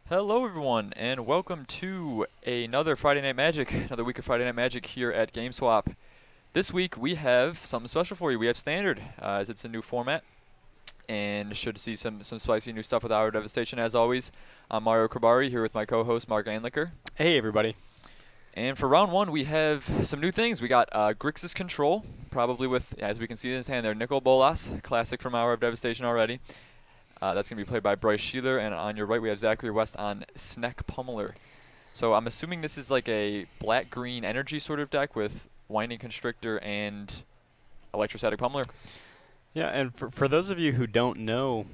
Hello everyone, and welcome to another Friday Night Magic, another week of Friday Night Magic here at GameSwap. This week we have something special for you. We have Standard, as it's a new format, and should see some spicy new stuff with Hour of Devastation as always. I'm Mario Krabari here with my co-host Mark Anlicker. Hey everybody. And for round one we have some new things. We got Grixis Control, probably with, as we can see in his hand there, Nicol Bolas, classic from Hour of Devastation already. That's going to be played by Brice Sheeler, and on your right we have Zachary West on Snek Pummeler. So I'm assuming this is like a black-green energy sort of deck with Winding Constrictor and Electrostatic Pummeler. Yeah, and for those of you who don't know,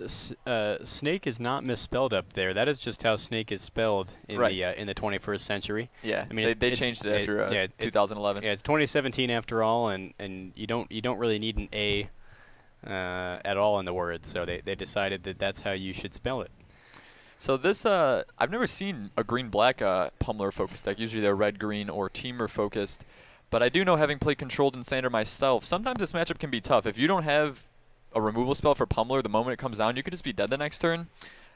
snake is not misspelled up there. That is just how snake is spelled in the 21st century. Yeah, I mean they changed it after 2011. Yeah, it's 2017 after all, and you don't really need an A at all in the word, so they decided that that's how you should spell it. So this, I've never seen a green-black Pummeler focused deck. Usually they're red-green or teamer focused. But I do know, having played Controlled and Standard myself, sometimes this matchup can be tough. If you don't have a removal spell for Pummeler the moment it comes down, you could just be dead the next turn.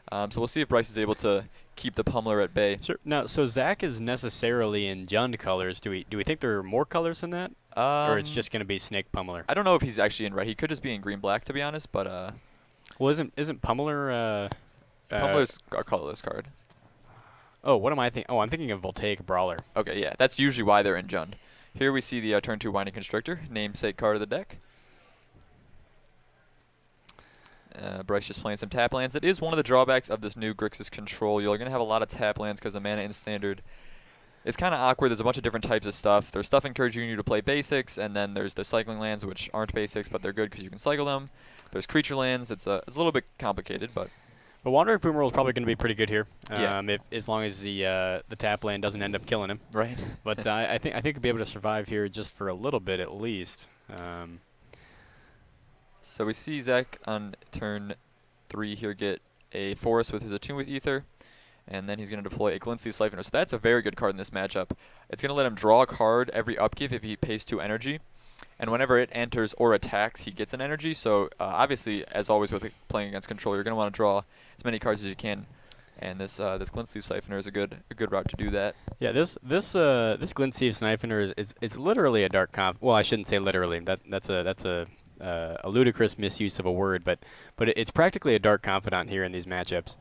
So we'll see if Brice is able to keep the Pummeler at bay. Sure. Now, so Zach is necessarily in Jund colors. Do we think there are more colors than that? Or it's just going to be Snake Pummeler? I don't know if he's actually in red. He could just be in green-black, to be honest. But well, isn't Pummeler? Pummeler's a colorless card. Oh, what am I thinking? Oh, I'm thinking of Voltaic Brawler. Okay, yeah, that's usually why they're in Jund. Here we see the turn 2 Winding Constrictor, namesake card of the deck. Brice just playing some tap lands. That is one of the drawbacks of this new Grixis Control. You're going to have a lot of tap lands because the mana in Standard is kind of awkward. There's a bunch of different types of stuff. There's stuff encouraging you to play basics, and then there's the cycling lands, which aren't basics, but they're good because you can cycle them. There's creature lands. It's a little bit complicated, but... The Wandering Fumarole is probably going to be pretty good here, yeah. as long as the tap land doesn't end up killing him. Right. But I think he'll be able to survive here just for a little bit at least. So we see Zach on turn 3 here get a forest with his Attune with Ether, and then he's going to deploy a Glint Sleeve Siphoner. So that's a very good card in this matchup. It's going to let him draw a card every upkeep if he pays 2 energy, and whenever it enters or attacks, he gets an energy. So obviously, as always with playing against Control, you're going to want to draw as many cards as you can, and this Glint Sleeve Siphoner is a good route to do that. Yeah, this Glint Sleeve Siphoner is literally a dark conf. Well, I shouldn't say literally. That's a ludicrous misuse of a word, but it's practically a Dark Confidant here in these matchups.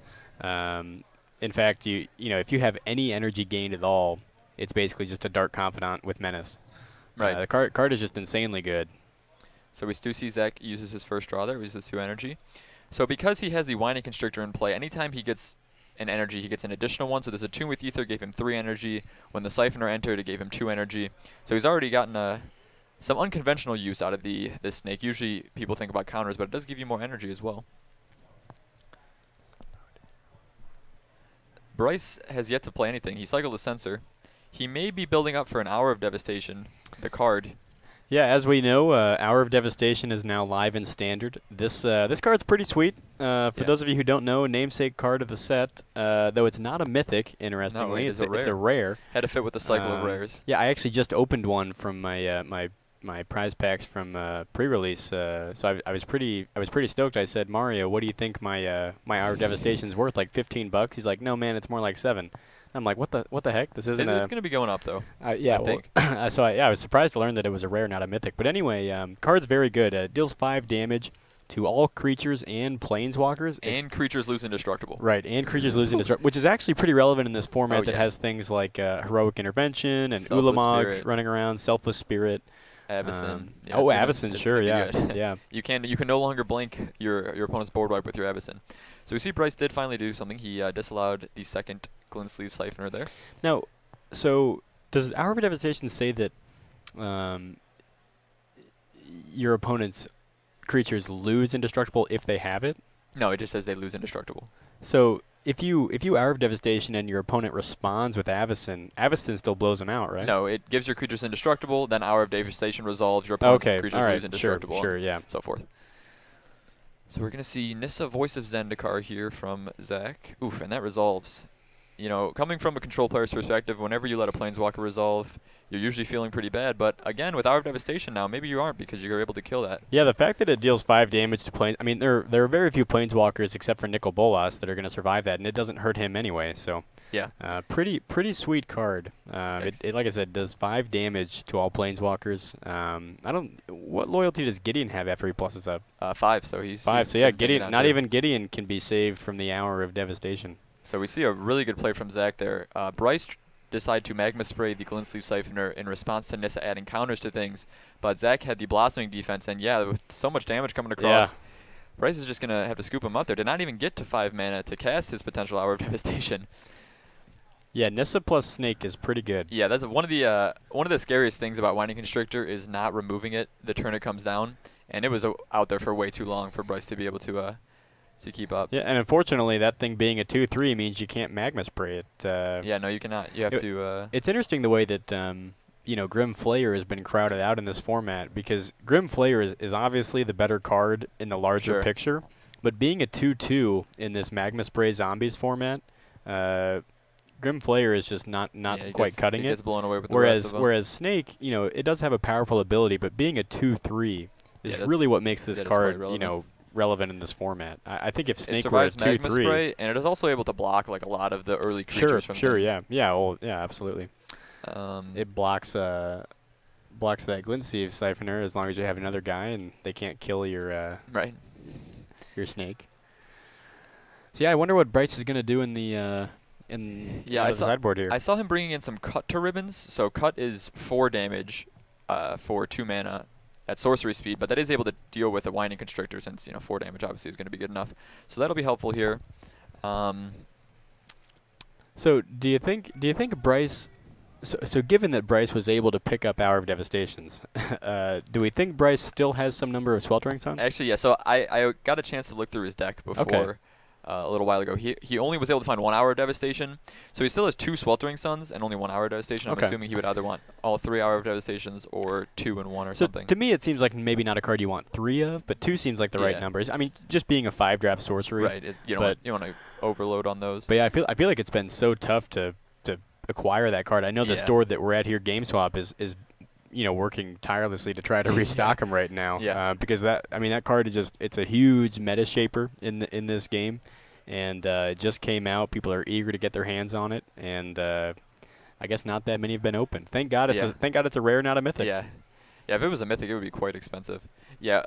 In fact, you know, if you have any energy gained at all, it's basically just a Dark Confidant with Menace. Right. The card is just insanely good. So we do see Zach uses his first draw there, uses 2 energy. So because he has the Winding Constrictor in play, anytime he gets an energy, he gets an additional one. So this Attune with Ether gave him 3 energy. When the Siphoner entered, it gave him 2 energy. So he's already gotten some unconventional use out of this snake. Usually people think about counters, but it does give you more energy as well. Brice has yet to play anything. He cycled a Censor. He may be building up for an Hour of Devastation, the card. Yeah, as we know, Hour of Devastation is now live in Standard. This card's pretty sweet. For those of you who don't know, namesake card of the set, though it's not a mythic, interestingly. No, it's a rare. Had to fit with the cycle of rares. Yeah, I actually just opened one from my my prize packs from pre-release. So I was pretty stoked. I said, Mario, what do you think my Hour of Devastation's worth? Like $15? He's like, no man, it's more like 7. I'm like, what the heck? This isn't. It's going to be going up though. Yeah, I think. So I was surprised to learn that it was a rare, not a mythic. But anyway, card's very good. Deals 5 damage to all creatures and planeswalkers. And creatures lose indestructible. Right, and creatures lose indestructible, which is actually pretty relevant in this format that has things like Heroic Intervention and Ulamog running around, Selfless Spirit. Avacyn. Yeah, Avacyn, sure, yeah. Yeah. You can no longer blink your opponent's board wipe with your Avacyn. So we see Brice did finally do something. He disallowed the second Glint Sleeve Siphoner there. Now, so does Hour of Devastation say that your opponent's creatures lose indestructible if they have it? No, it just says they lose indestructible. So if you Hour of Devastation and your opponent responds with Avacyn, Avacyn still blows them out, right? No, it gives your creatures indestructible, then Hour of Devastation resolves, your opponent's creatures lose indestructible, sure, yeah. so forth. So we're going to see Nissa Voice of Zendikar here from Zach. Oof, and that resolves. you know, coming from a control player's perspective, whenever you let a Planeswalker resolve, you're usually feeling pretty bad. But again, with Hour of Devastation now, maybe you aren't because you're able to kill that. Yeah, the fact that it deals 5 damage to Planes... I mean, there are very few Planeswalkers except for Nicol Bolas that are going to survive that, and it doesn't hurt him anyway. So, yeah, pretty sweet card. It, like I said, does 5 damage to all Planeswalkers. What loyalty does Gideon have after he pluses up? 5, so he's 5. So yeah, Gideon, not even Gideon can be saved from the Hour of Devastation. So we see a really good play from Zach there. Brice decided to Magma Spray the Glint Sleeve Siphoner in response to Nissa adding counters to things, but Zach had the Blossoming defense, and yeah, with so much damage coming across, Brice is just going to have to scoop him up there. Did not even get to 5 mana to cast his potential Hour of Devastation. Yeah, Nissa plus Snake is pretty good. Yeah, that's one of the scariest things about Winding Constrictor is not removing it the turn it comes down, and it was out there for way too long for Brice to be able to keep up. Yeah, and unfortunately, that thing being a 2/3 means you can't Magma Spray it. Yeah, no, you cannot. You have to. It's interesting the way that Grim Flayer has been crowded out in this format, because Grim Flayer is obviously the better card in the larger picture, but being a 2/2 in this Magma Spray Zombies format, Grim Flayer is just not quite cutting it. Gets blown away with the rest of them. Whereas Snake, it does have a powerful ability, but being a 2/3 is really what makes this card, relevant in this format. I think if Snake were a 2/3, and it is also able to block like a lot of the early creatures from things. yeah, absolutely. It blocks that Glint Sleeve Siphoner as long as you have another guy and they can't kill your your Snake. So yeah, I wonder what Brice is gonna do in the the sideboard here. I saw him bringing in some Cut to Ribbons. So Cut is 4 damage for 2 mana at sorcery speed, but that is able to deal with a Winding Constrictor since 4 damage obviously is going to be good enough. So that'll be helpful here. So do you think Brice? So given that Brice was able to pick up Hour of Devastations, do we think Brice still has some number of Sweltering Suns? Actually, yeah. So I got a chance to look through his deck before. A little while ago. He only was able to find 1 Hour of Devastation, so he still has 2 Sweltering Suns and only 1 Hour of Devastation. I'm assuming he would either want all 3 Hour of Devastations or 2 and 1 or something. To me, it seems like maybe not a card you want 3 of, but 2 seems like the right numbers. I mean, just being a 5-drop sorcery. Right. You don't want to overload on those. But yeah, I feel like it's been so tough to acquire that card. I know the store that we're at here, GameSwap, is working tirelessly to try to restock them right now. Yeah. Because that card is it's a huge meta shaper in this game. And it just came out. People are eager to get their hands on it, and I guess not that many have been opened. Thank God it's a rare, not a mythic. Yeah, if it was a mythic, it would be quite expensive. Yeah,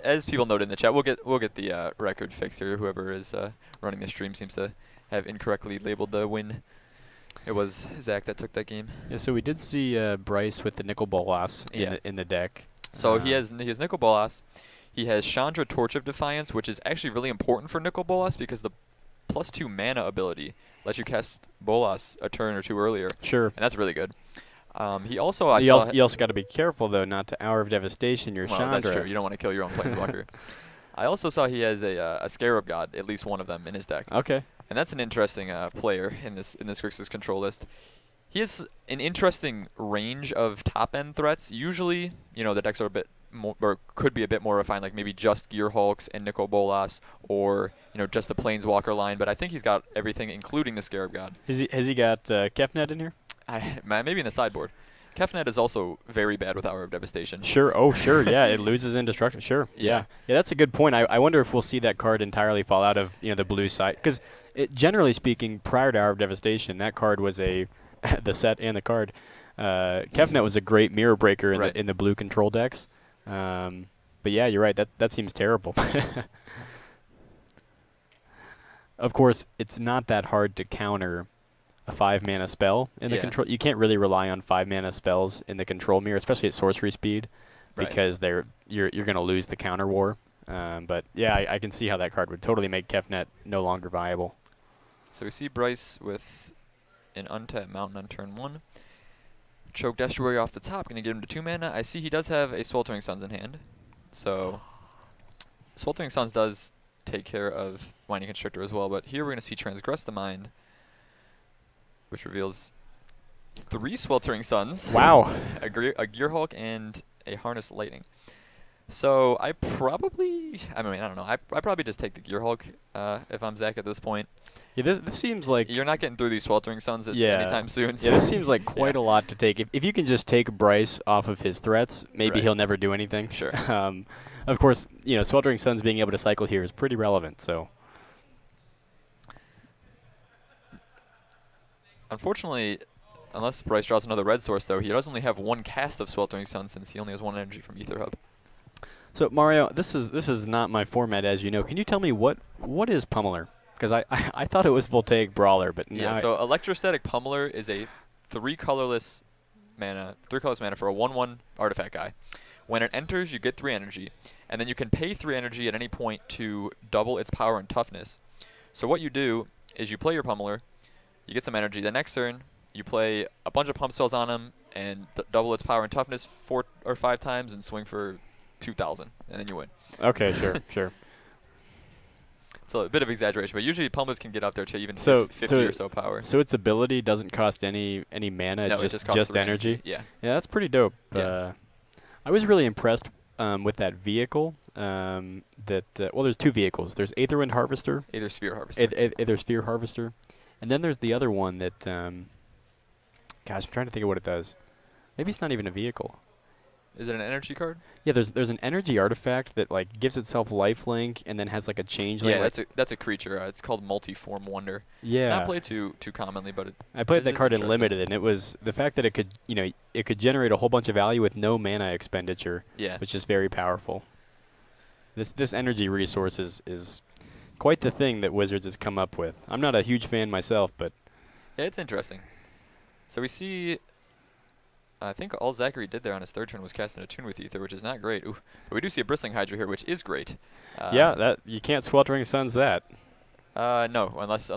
as people noted in the chat, we'll get the record fixed here. Whoever is running the stream seems to have incorrectly labeled the win. It was Zach that took that game. Yeah, so we did see Brice with the Nicol Bolas in the deck. So he has Nicol Bolas. He has Chandra, Torch of Defiance, which is actually really important for Nicol Bolas because the +2 mana ability lets you cast Bolas a turn or 2 earlier. Sure. And that's really good. He also you also got to be careful though not to Hour of Devastation your Chandra. That's true. You don't want to kill your own Planeswalker. I also saw he has a Scarab God, at least one of them in his deck. Okay. And that's an interesting player in this Grixis control list. He has an interesting range of top end threats. Usually, the decks are a bit more, or could be a bit more refined, like maybe just Gear Hulks and Nicol Bolas, or just the Planeswalker line. But I think he's got everything, including the Scarab God. Has he got Kefnet in here? Maybe in the sideboard. Kefnet is also very bad with Hour of Devastation. Sure. Oh, sure. Yeah, it loses indestructible. Sure. Yeah. That's a good point. I wonder if we'll see that card entirely fall out of the blue side, because generally speaking, prior to Hour of Devastation, that card was the set and the card. Kefnet was a great mirror breaker in the blue control decks. But yeah, you're right. That seems terrible. Of course, it's not that hard to counter a 5-mana spell in the control. You can't really rely on 5-mana spells in the control mirror, especially at sorcery speed, because you're going to lose the counter war. But yeah, I can see how that card would totally make Kefnet no longer viable. So we see Brice with an untapped mountain on turn 1. Choke Estuary off the top, going to get him to 2 mana. I see he does have a Sweltering Suns in hand. So Sweltering Suns does take care of Winding Constrictor as well, but here we're going to see Transgress the Mind, which reveals 3 Sweltering Suns. Wow. a Gear Hulk and a Harness Lightning. So I probably, I mean, I don't know. I probably just take the Gear Hulk if I'm Zach at this point. Yeah, this seems like You're not getting through these Sweltering Suns anytime soon. So yeah, this seems like quite a lot to take. If you can just take Brice off of his threats, maybe he'll never do anything. Sure. Of course, you know, Sweltering Suns being able to cycle here is pretty relevant. So. Unfortunately, unless Brice draws another red source, though, he does only have one cast of Sweltering Sun since he only has one energy from Ether Hub. So Mario, this is not my format, as you know. Can you tell me what is Pummeler? Because I thought it was Voltaic Brawler, but now so Electrostatic Pummeler is a 3 colorless mana for a 1/1 artifact guy. When it enters, you get 3 energy, and then you can pay 3 energy at any point to double its power and toughness. So what you do is you play your Pummeler, you get some energy. The next turn, you play a bunch of pump spells on him and double its power and toughness 4 or 5 times and swing for 2,000, and then you win. Okay, sure. It's a bit of exaggeration, but usually Pummelers can get up there to even 50 or so power. So its ability doesn't cost any mana, no, just costs energy? Yeah, that's pretty dope. Yeah. I was really impressed with that vehicle. Well, there's 2 vehicles. There's Aetherwind Harvester. Aether Sphere Harvester. Aether Sphere Harvester. And then there's the other one that, gosh, I'm trying to think of what it does. Maybe it's not even a vehicle. Is it an energy card? Yeah, there's an energy artifact that like gives itself lifelink and then has like a changeling. Yeah, that's a creature. It's called Multiform Wonder. Yeah. Not played too commonly, but I played that card in limited, and it was the fact that it could generate a whole bunch of value with no mana expenditure. Yeah. Which is very powerful. This energy resource is quite the thing that Wizards has come up with. I'm not a huge fan myself, but yeah, it's interesting. So we see. I think all Zachary did there on his 3rd turn was cast an Attune with Ether, which is not great. Ooh. But we do see a Bristling Hydra here, which is great. Yeah, that you can't Sweltering Suns that. No, unless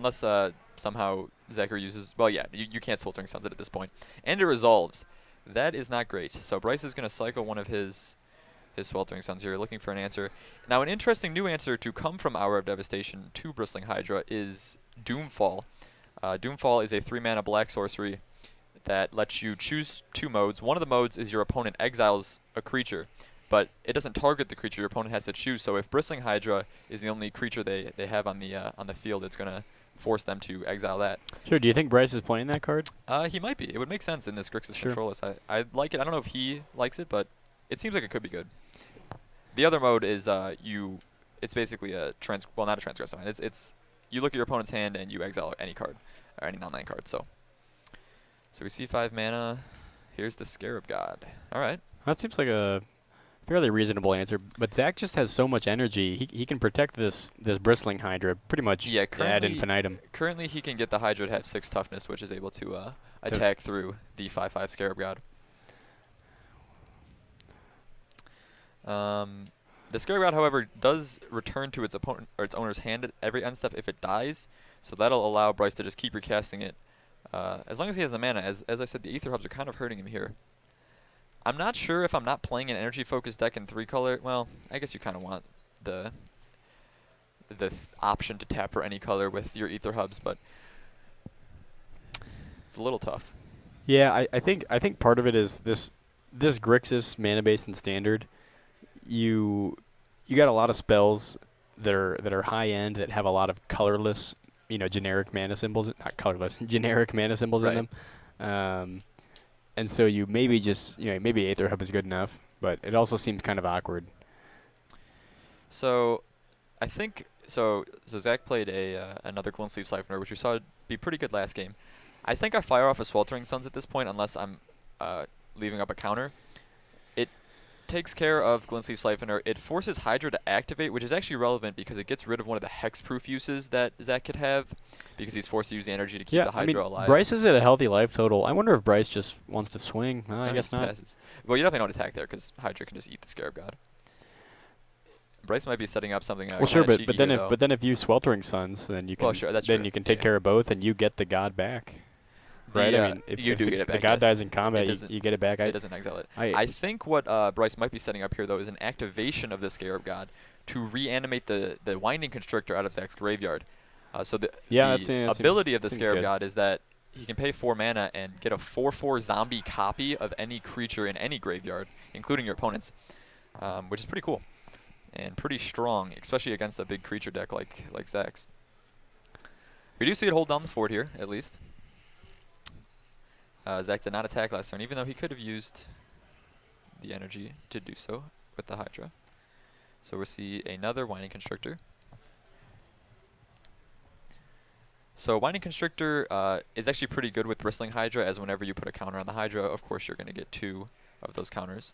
somehow Zachary uses. Well, yeah, you can't Sweltering Suns it at this point, and it resolves. That is not great. So Brice is going to cycle one of his Sweltering Suns here, looking for an answer. Now, an interesting new answer to come from Hour of Devastation to Bristling Hydra is Doomfall. Doomfall is a 3 mana black sorcery that lets you choose 2 modes. One of the modes is your opponent exiles a creature, but it doesn't target the creature your opponent has to choose. So if Bristling Hydra is the only creature they have on the field, it's going to force them to exile that. Sure. Do you think Brice is playing that card? He might be. It would make sense in this Grixis control list. I like it. I don't know if he likes it, but it seems like it could be good. The other mode is it's basically a not a transgressor. It's you look at your opponent's hand and you exile any card or any non-land card. So we see 5 mana. Here's the Scarab God. All right. That seems like a fairly reasonable answer. But Zach just has so much energy. He can protect this Bristling Hydra pretty much ad infinitum. Currently, he can get the Hydra to have 6 toughness, which is able to attack through the 5/5 Scarab God. The Scarab God, however, does return to its opponent or its owner's hand at every end step if it dies. So that'll allow Brice to just keep recasting it. As long as he has the mana, as I said, the Ether Hubs are kind of hurting him here. I'm not sure if I'm not playing an energy-focused deck in 3-color. Well, I guess you kind of want the option to tap for any color with your Ether Hubs, but it's a little tough. Yeah, I think part of it is this Grixis mana base and standard. You got a lot of spells that are high end that have a lot of colorless, generic mana symbols, not colorless, generic mana symbols in them. And so you maybe just, maybe Aether Hub is good enough, but it also seems kind of awkward. So I think, so Zach played another Glint Sleeve Siphoner, which we saw be pretty good last game. I think I fire off a Sweltering Suns at this point, unless I'm leaving up a counter. It takes care of Glint Sleeve Siphoner. It forces Hydra to activate, which is actually relevant because it gets rid of one of the hexproof uses that Zach could have, because he's forced to use the energy to keep the Hydra alive. Brice is at a healthy life total. I wonder if Brice just wants to swing. I guess not. Passes. Well, you definitely don't attack there because Hydra can just eat the Scarab God. Brice might be setting up something. Well, sure, but then if you Sweltering Suns, then you can you can take care of both, and you get the God back. Right, I mean, if you do get it back. The God dies in combat, you get it back. It doesn't exile it. I think what Brice might be setting up here, though, is an activation of the Scarab God to reanimate the Winding Constrictor out of Zach's graveyard. So the ability of the Scarab God is that he can pay 4 mana and get a 4/4 zombie copy of any creature in any graveyard, including your opponent's. which is pretty cool and pretty strong, especially against a big creature deck like Zach's. We do see it hold down the fort here, at least. Zach did not attack last turn, even though he could have used the energy to do so with the Hydra. So we'll see another Winding Constrictor. So Winding Constrictor is actually pretty good with Bristling Hydra, as whenever you put a counter on the Hydra, of course you're going to get 2 of those counters.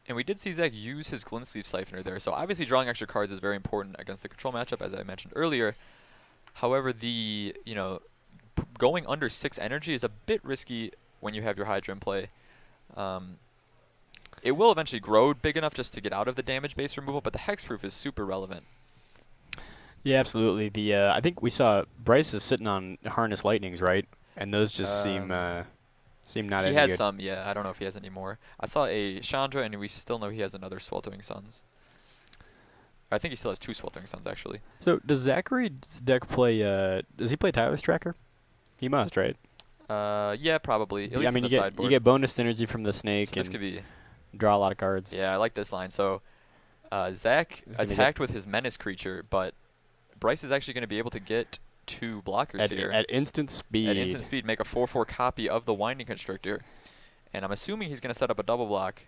And we did see Zach use his Glint Sleeve Siphoner there, so obviously drawing extra cards is very important against the control matchup, as I mentioned earlier. However, the going under 6 energy is a bit risky when you have your Hydra in play. It will eventually grow big enough just to get out of the damage-based removal, but the hexproof is super relevant. Yeah, absolutely. The I think we saw Brice is sitting on Harness Lightnings, right? And those just seem not any good. He has some, yeah. I don't know if he has any more. I saw a Chandra, and we still know he has another Sweltering Suns. I think he still has 2 Sweltering Suns, actually. So does Zachary's deck play? Does he play Tyler's Tracker? He must, right? Yeah, probably. At least I mean, in the sideboard. you get bonus energy from the snake. So this could be. Draw a lot of cards. Yeah, I like this line. So Zach attacked with his Menace creature, but Brice is actually going to be able to get 2 blockers here. At instant speed. At instant speed, make a 4/4 copy of the Winding Constrictor. And I'm assuming he's going to set up a double block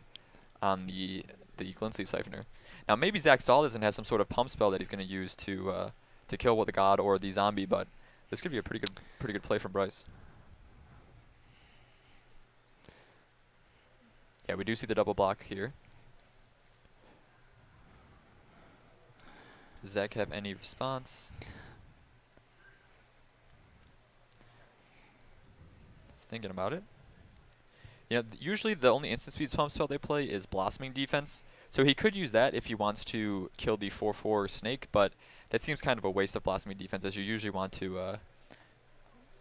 on the Glint Sleeve Siphoner. Now, maybe Zach saw this and has some sort of pump spell that he's going to use to kill the god or the zombie, but this could be a pretty good play from Brice. Yeah, we do see the double block here. Does Zach have any response? Just thinking about it. Usually the only instant speed pump spell they play is Blossoming Defense, so he could use that if he wants to kill the 4/4 snake, but that seems kind of a waste of Blossoming Defense, as you usually want to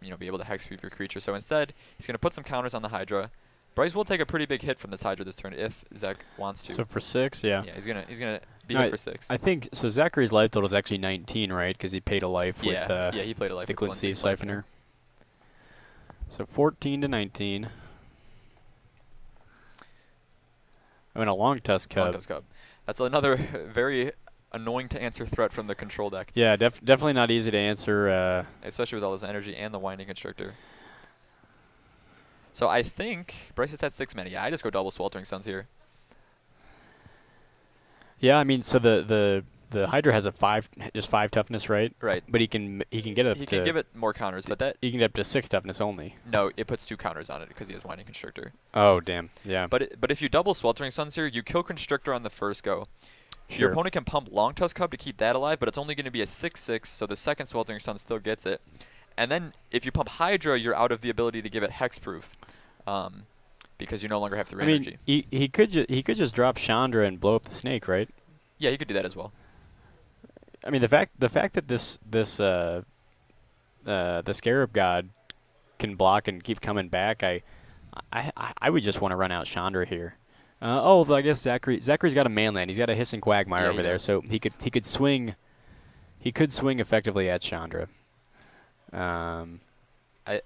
be able to hexproof your creature. So instead, he's going to put some counters on the Hydra. Brice will take a pretty big hit from this Hydra this turn if Zach wants to. So for 6, yeah. Yeah, he's gonna be hit for 6. I think so. Zachary's life total is actually 19, right? Because he paid a life with he played a life the with Glint Sleeve Siphoner. So 14 to 19. I mean, a Long Tusk Cub. Long Tusk Cub. That's another very annoying to answer threat from the control deck. Yeah, definitely not easy to answer. Especially with all this energy and the Winding Constrictor. So I think Brice is at 6 mana. Yeah, I just go double Sweltering Suns here. Yeah, I mean, so the Hydra has just 5 toughness, right? Right. But he can get up. He can give it more counters, but that he can get up to 6 toughness only. No, it puts 2 counters on it because he has Winding Constrictor. Oh damn, yeah. But if you double Sweltering Suns here, you kill Constrictor on the first go. Sure. Your opponent can pump Long Tusk Cub to keep that alive, but it's only going to be a 6/6, so the second Sweltering Sun still gets it. And then if you pump Hydra, you're out of the ability to give it hexproof, because you no longer have 3 energy. Mean, he could just drop Chandra and blow up the snake, right? Yeah, he could do that as well. I mean, the fact that the Scarab God can block and keep coming back, I would just want to run out Chandra here. I guess Zachary's got a Manland. He's got a Hissing Quagmire over there, so he could swing. He could swing effectively at Chandra. I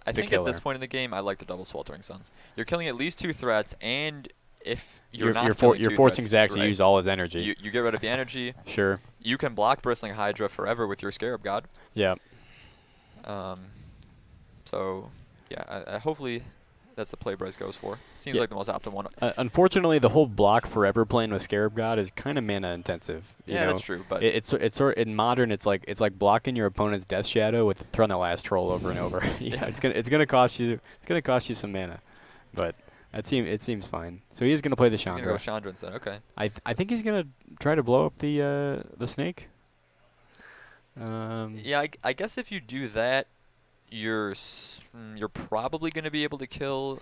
think at this point in the game, I like the double Sweltering Suns. You're killing at least 2 threats, and if you're forcing Zach to use all his energy. You get rid of the energy. Sure. You can block Bristling Hydra forever with your Scarab God. Yeah. So, yeah, hopefully that's the play Brice goes for. Seems like the most optimal one. Unfortunately, the whole block forever playing with Scarab God is kind of mana intensive. Yeah, that's true. But it's sort in Modern, it's like blocking your opponent's Death Shadow with Throne the Last Troll over and over. It's gonna cost you some mana, but it seems fine. So he's gonna play the Chandra. He's gonna go Chandra instead. Okay. I think he's gonna try to blow up the snake. Yeah, I guess if you do that, you're probably going to be able to kill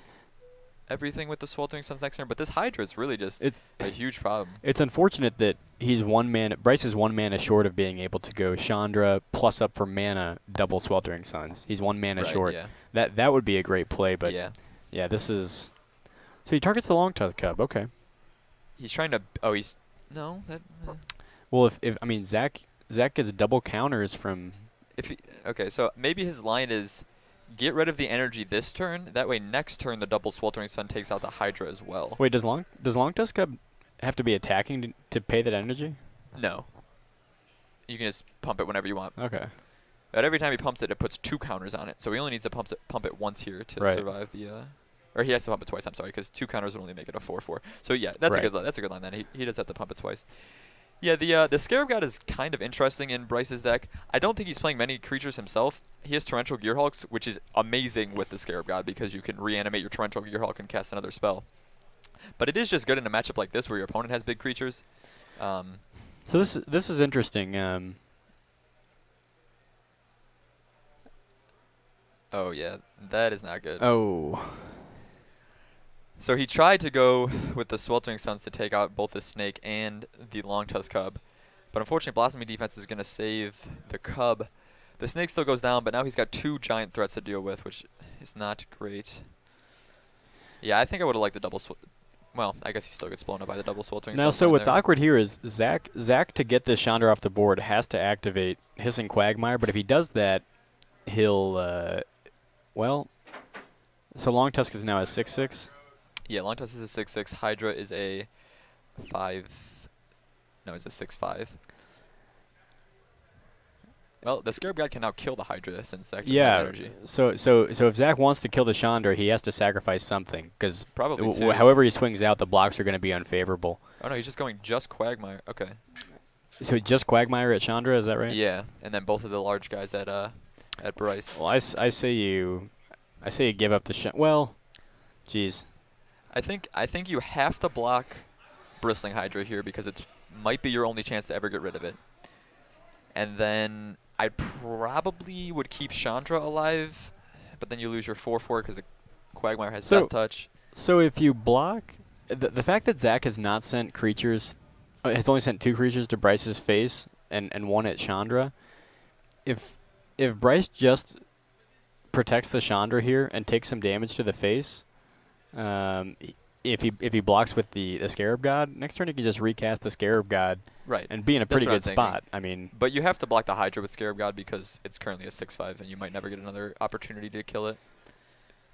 everything with the Sweltering Suns next turn, but this Hydra is really just a huge problem. It's unfortunate that Brice is 1 mana short of being able to go Chandra plus up for mana double Sweltering Suns. He's 1 mana short. Yeah. That would be a great play, but yeah, this is. So he targets the Long Tusk Cub. Okay. He's trying to. Oh, he's no that. Well, if I mean Zach gets double counters from. Okay, so maybe his line is, get rid of the energy this turn. That way next turn the double Sweltering Sun takes out the Hydra as well. Wait, does Long Tusk have to be attacking to pay that energy? No. You can just pump it whenever you want. Okay. But every time he pumps it, it puts 2 counters on it. So he only needs to pump it once here to survive the... or he has to pump it twice, I'm sorry, because 2 counters would only make it a 4/4. So yeah, that's a good line then. He does have to pump it twice. Yeah, the Scarab God is kind of interesting in Brice's deck. I don't think he's playing many creatures himself. He has Torrential Gearhulks, which is amazing with the Scarab God because you can reanimate your Torrential Gearhulk and cast another spell. But it is just good in a matchup like this where your opponent has big creatures. So this is interesting. Oh yeah, that is not good. Oh. So he tried to go with the Sweltering Suns to take out both the Snake and the Long Tusk Cub. But unfortunately, Blossoming Defense is going to save the Cub. The Snake still goes down, but now he's got 2 giant threats to deal with, which is not great. Yeah, I think I would have liked the double well, I guess he still gets blown up by the double Sweltering Suns. Now, so what's awkward here is Zach to get this Chandra off the board has to activate Hissing Quagmire, but if he does that, he'll, well, so Long Tusk is now a 6/6. Yeah, Long Tusk is a 6/6. Hydra is a 5. No, it's a 6/5. Well, the Scarab God can now kill the Hydra since Zach doesn't have energy. So if Zach wants to kill the Chandra, he has to sacrifice something because probably however he swings out, the blocks are going to be unfavorable. Oh no, he's just going Quagmire. Okay. So just Quagmire at Chandra, is that right? Yeah, and then both of the large guys at Brice. Well, I say you give up the well, geez. I think you have to block Bristling Hydra here because it might be your only chance to ever get rid of it. And then I probably would keep Chandra alive, but then you lose your 4/4 because the Quagmire has Death Touch. So if you block, the fact that Zach has not sent creatures, has only sent 2 creatures to Brice's face and 1 at Chandra, if Brice just protects the Chandra here and takes some damage to the face, if he blocks with the Scarab God, next turn he can just recast the Scarab God and be in a pretty good spot. I mean, but you have to block the Hydra with Scarab God because it's currently a 6/5 and you might never get another opportunity to kill it.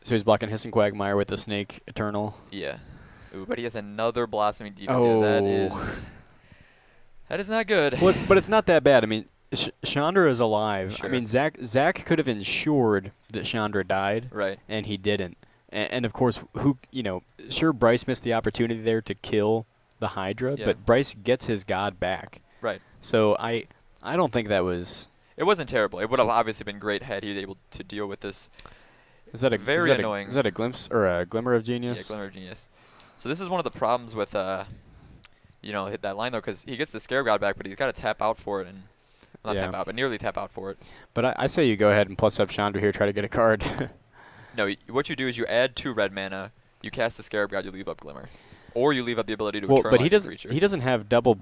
So he's blocking Hissing Quagmire with the Snake Eternal. Yeah. Ooh, but he has another Blossoming Defense. Oh. That is not good. Well, but it's not that bad. I mean, Chandra is alive. Sure. I mean, Zach could have ensured that Chandra died, and he didn't. And of course, sure, Brice missed the opportunity there to kill the Hydra, but Brice gets his god back. Right. So I don't think that was... It wasn't terrible. It would have obviously been great had he was able to deal with this. Is that very annoying? Is that a glimpse or a glimmer of genius? Yeah, glimmer of genius. So this is one of the problems with, hit that line, though, because he gets the Scarab God back, but he's got to tap out for it. And not tap out, but nearly tap out for it. But I say you go ahead and plus up Chandra here, try to get a card. No, what you do is you add 2 red mana, you cast the Scarab God, you leave up Glimmer. Or you leave up the ability to eternalize a creature. He doesn't have double...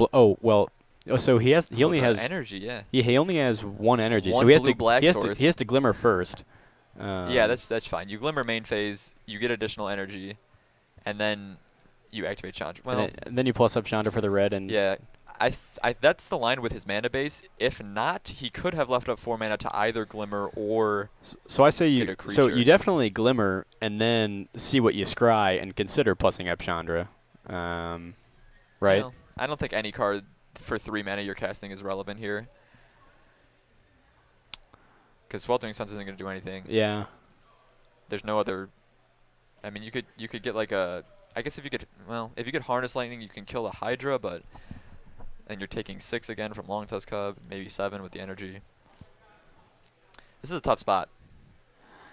so he only has... energy, yeah. He only has 1 energy. One so he has blue black source. He has to Glimmer first. Yeah, that's fine. You Glimmer main phase, you get additional energy, and then you activate Chandra. Well, and then you plus up Chandra for the red. And yeah, that's the line with his mana base. If not, he could have left up 4 mana to either Glimmer or so I say get a creature. So you definitely Glimmer and then see what you scry and consider plussing up Chandra. Right? Well, I don't think any card for 3 mana you're casting is relevant here. Because Sweltering Suns isn't going to do anything. Yeah. There's no other... I mean, you could get like a... I guess if you get Harness Lightning, you can kill a Hydra, but... And you're taking 6 again from Long Tusk Cub, maybe 7 with the energy. This is a tough spot.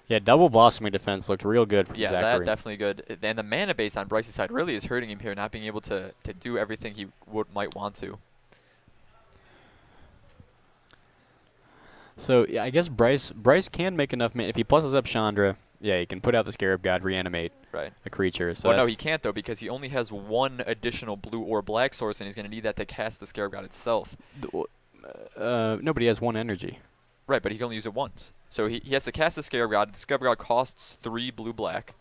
Yeah, double Blossoming Defense looked real good from Zachary. Yeah, that definitely good. And the mana base on Brice's side really is hurting him here, not being able to do everything he might want to. So yeah, I guess Brice can make enough mana. If he pluses up Chandra, yeah, he can put out the Scarab God, reanimate a creature. So no, he can't, though, because he only has 1 additional blue or black source, and he's going to need that to cast the Scarab God itself. Nobody has 1 energy. Right, but he can only use it once. So he has to cast the Scarab God. The Scarab God costs 3 blue-black.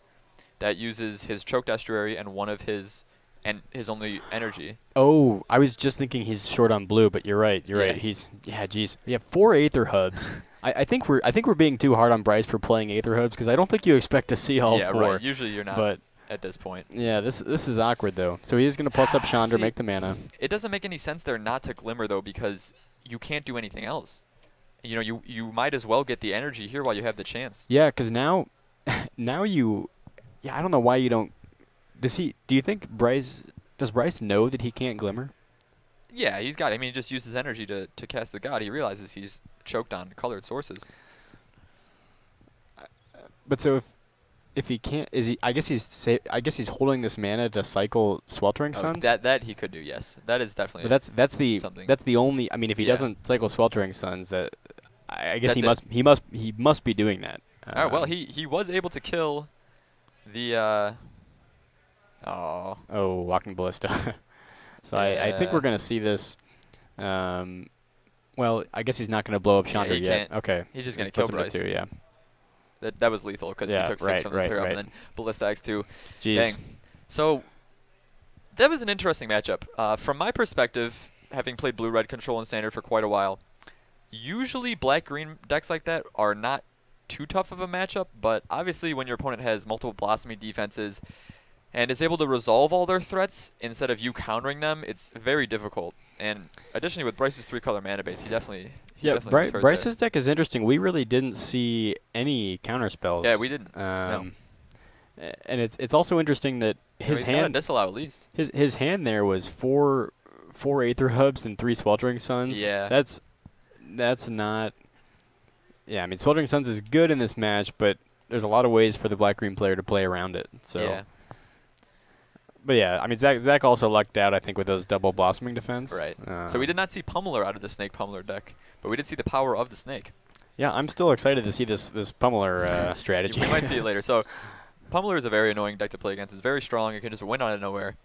That uses his Choked Estuary and one of his only energy. Oh, I was just thinking he's short on blue, but you're right. You're right. Geez. We have 4 Aether Hubs. I think we're being too hard on Brice for playing Aether Hubs because I don't think you expect to see all yeah, 4. Right. Usually you're not. But at this point. Yeah, this is awkward though. So he is going to plus up Chandra, make the mana. It doesn't make any sense there not to Glimmer though, because you can't do anything else. You know, you might as well get the energy here while you have the chance. Yeah, because now you, yeah, I don't know why you don't. Do you think does Brice know that he can't Glimmer? Yeah, he's got it. I mean, he just uses energy to cast the god. He realizes he's choked on colored sources. But so if he can't, I guess he's holding this mana to cycle Sweltering Suns. That he could do, yes. That is definitely. But that's the only. I mean, if he Yeah. doesn't cycle Sweltering Suns, that I guess That's he must be doing that. All right. Well, he was able to kill the. Walking Ballista. So I think Yeah. we're gonna see this. Well, I guess he's not gonna blow up Chandra he yet. can't. Okay. He's just gonna He kill puts him at Brice. 2, yeah. That was lethal because Yeah, he took 6 right, from the right, Turbo right. and then Ballista X2. Jeez. Dang. So that was an interesting matchup. From my perspective, having played blue-red control and standard for quite a while, usually black-green decks like that are not too tough of a matchup, but obviously when your opponent has multiple blossoming defenses and is able to resolve all their threats instead of you countering them, it's very difficult. And additionally, with Brice's 3-color mana base, he definitely was hurt Brice's deck is interesting. We really didn't see any counter spells. Yeah, we didn't. And it's also interesting that his hand disallow at least. His hand there was four Aether Hubs and 3 Sweltering Suns. Yeah. That's not. Yeah, I mean Sweltering Suns is good in this match, but there's a lot of ways for the black-green player to play around it. So. Yeah. But yeah, I mean Zach also lucked out, I think, with those double blossoming defense. Right. So we did not see Pummeler out of the Snek Pummeler deck, but we did see the power of the snake. Yeah, I'm still excited to see this Pummeler strategy. We might see it later. So Pummeler is a very annoying deck to play against. It's very strong. It can just win out of nowhere.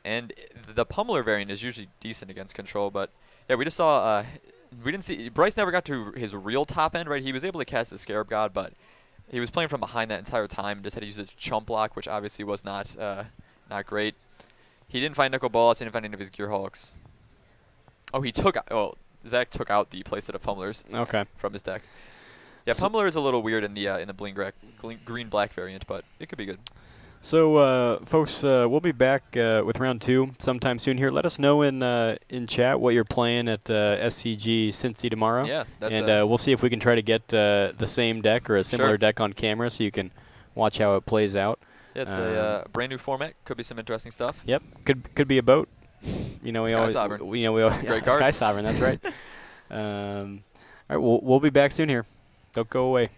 And the Pummeler variant is usually decent against control, but yeah, we just saw we didn't see Brice never got to his real top end, right? He was able to cast the Scarab God, but he was playing from behind that entire time and just had to use his chump block, which obviously was not great. He didn't find Nickel Balls. He didn't find any of his Gearhulks. Zach took out the playset of Pummelers from his deck. Yeah, Pummeler is a little weird in the green-black variant, but it could be good. So, folks, we'll be back with round 2 sometime soon here. Let us know in chat what you're playing at SCG Cincy tomorrow. Yeah, and we'll see if we can try to get the same deck or a similar deck on camera so you can watch how it plays out. Yeah, it's a brand new format. Could be some interesting stuff. Yep, could be a boat. You know, Sky Sovereign. Great card. Sky Sovereign. That's right. All right, we'll be back soon here. Don't go away.